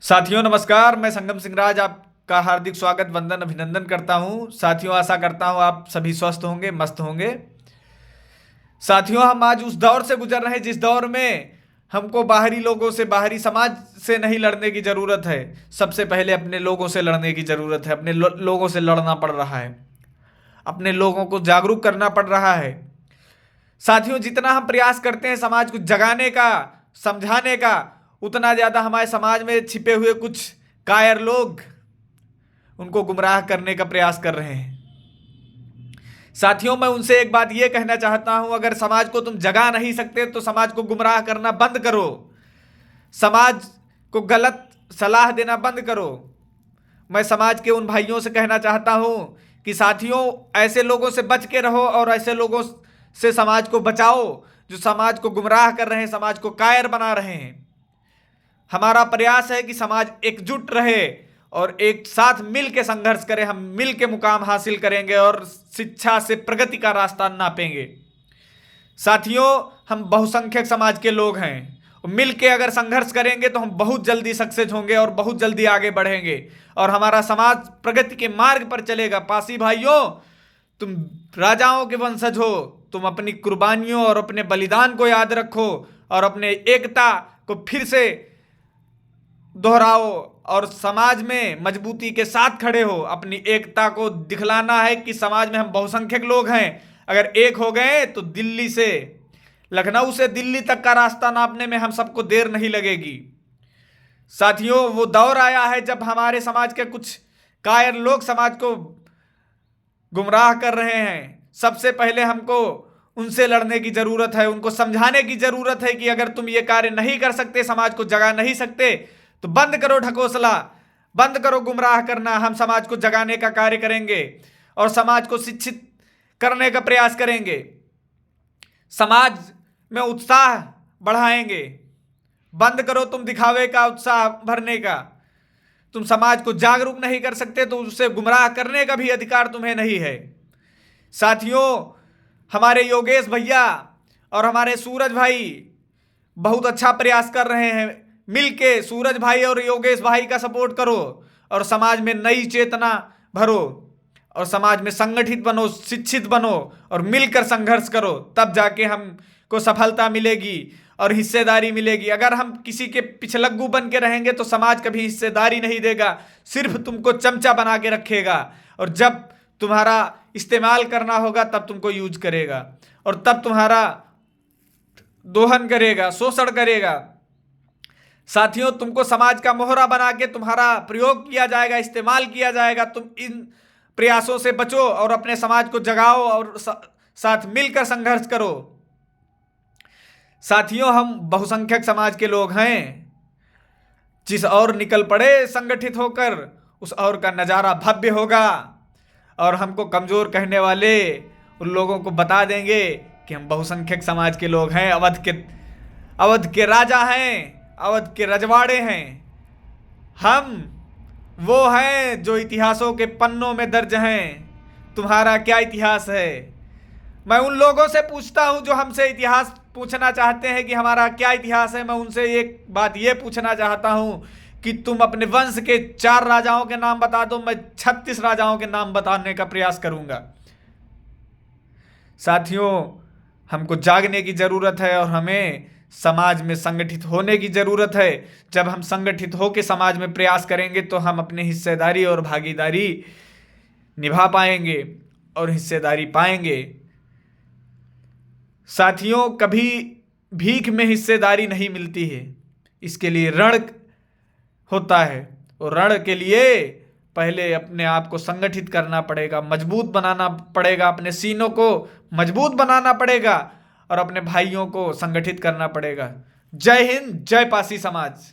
साथियों नमस्कार, मैं संगम सिंह राज आपका हार्दिक स्वागत वंदन अभिनंदन करता हूं। साथियों आशा करता हूं आप सभी स्वस्थ होंगे, मस्त होंगे। साथियों हम आज उस दौर से गुजर रहे हैं जिस दौर में हमको बाहरी लोगों से, बाहरी समाज से नहीं लड़ने की जरूरत है। सबसे पहले अपने लोगों से लड़ने की जरूरत है। अपने लोगों से लड़ना पड़ रहा है, अपने लोगों को जागरूक करना पड़ रहा है। साथियों जितना हम प्रयास करते हैं समाज को जगाने का, समझाने का, उतना ज्यादा हमारे समाज में छिपे हुए कुछ कायर लोग उनको गुमराह करने का प्रयास कर रहे हैं। साथियों मैं उनसे एक बात यह कहना चाहता हूं, अगर समाज को तुम जगा नहीं सकते तो समाज को गुमराह करना बंद करो, समाज को गलत सलाह देना बंद करो। मैं समाज के उन भाइयों से कहना चाहता हूं कि साथियों ऐसे लोगों से बच के रहो और ऐसे लोगों से समाज को बचाओ जो समाज को गुमराह कर रहे हैं, समाज को कायर बना रहे हैं। हमारा प्रयास है कि समाज एकजुट रहे और एक साथ मिल के संघर्ष करें। हम मिल के मुकाम हासिल करेंगे और शिक्षा से प्रगति का रास्ता नापेंगे। साथियों हम बहुसंख्यक समाज के लोग हैं, मिल के अगर संघर्ष करेंगे तो हम बहुत जल्दी सक्सेस होंगे और बहुत जल्दी आगे बढ़ेंगे और हमारा समाज प्रगति के मार्ग पर चलेगा। पासी भाइयों, तुम राजाओं के वंशज हो, तुम अपनी कुर्बानियों और अपने बलिदान को याद रखो और अपने एकता को फिर से दोहराओ और समाज में मजबूती के साथ खड़े हो। अपनी एकता को दिखलाना है कि समाज में हम बहुसंख्यक लोग हैं। अगर एक हो गए तो दिल्ली से, लखनऊ से दिल्ली तक का रास्ता नापने में हम सबको देर नहीं लगेगी। साथियों वो दौर आया है जब हमारे समाज के कुछ कायर लोग समाज को गुमराह कर रहे हैं। सबसे पहले हमको उनसे लड़ने की जरूरत है, उनको समझाने की जरूरत है कि अगर तुम ये कार्य नहीं कर सकते, समाज को जगा नहीं सकते, तो बंद करो ढकोसला, बंद करो गुमराह करना। हम समाज को जगाने का कार्य करेंगे और समाज को शिक्षित करने का प्रयास करेंगे, समाज में उत्साह बढ़ाएंगे। बंद करो तुम दिखावे का, उत्साह भरने का। तुम समाज को जागरूक नहीं कर सकते तो उससे गुमराह करने का भी अधिकार तुम्हें नहीं है। साथियों हमारे योगेश भैया और हमारे सूरज भाई बहुत अच्छा प्रयास कर रहे हैं। मिलके सूरज भाई और योगेश भाई का सपोर्ट करो और समाज में नई चेतना भरो और समाज में संगठित बनो, शिक्षित बनो और मिलकर संघर्ष करो। तब जाके हमको सफलता मिलेगी और हिस्सेदारी मिलेगी। अगर हम किसी के पिछलग्गू बन के रहेंगे तो समाज कभी हिस्सेदारी नहीं देगा, सिर्फ तुमको चमचा बना के रखेगा और जब तुम्हारा इस्तेमाल करना होगा तब तुमको यूज करेगा और तब तुम्हारा दोहन करेगा, शोषण करेगा। साथियों तुमको समाज का मोहरा बना के तुम्हारा प्रयोग किया जाएगा, इस्तेमाल किया जाएगा। तुम इन प्रयासों से बचो और अपने समाज को जगाओ और साथ मिलकर संघर्ष करो। साथियों हम बहुसंख्यक समाज के लोग हैं, जिस और निकल पड़े संगठित होकर उस और का नजारा भव्य होगा और हमको कमजोर कहने वाले उन लोगों को बता देंगे कि हम बहुसंख्यक समाज के लोग हैं, अवध के राजा हैं, अवध के रजवाड़े हैं। हम वो हैं जो इतिहासों के पन्नों में दर्ज हैं। तुम्हारा क्या इतिहास है? मैं उन लोगों से पूछता हूं जो हमसे इतिहास पूछना चाहते हैं कि हमारा क्या इतिहास है। मैं उनसे एक बात ये पूछना चाहता हूं कि तुम अपने वंश के 4 राजाओं के नाम बता दो, मैं 36 राजाओं के नाम बताने का प्रयास करूंगा। साथियों हमको जागने की जरूरत है और हमें समाज में संगठित होने की जरूरत है। जब हम संगठित होकर समाज में प्रयास करेंगे तो हम अपनी हिस्सेदारी और भागीदारी निभा पाएंगे और हिस्सेदारी पाएंगे। साथियों कभी भीख में हिस्सेदारी नहीं मिलती है, इसके लिए रण होता है और रण के लिए पहले अपने आप को संगठित करना पड़ेगा, मजबूत बनाना पड़ेगा, अपने सीनों को मजबूत बनाना पड़ेगा और अपने भाइयों को संगठित करना पड़ेगा। जय हिंद, जय पासी समाज।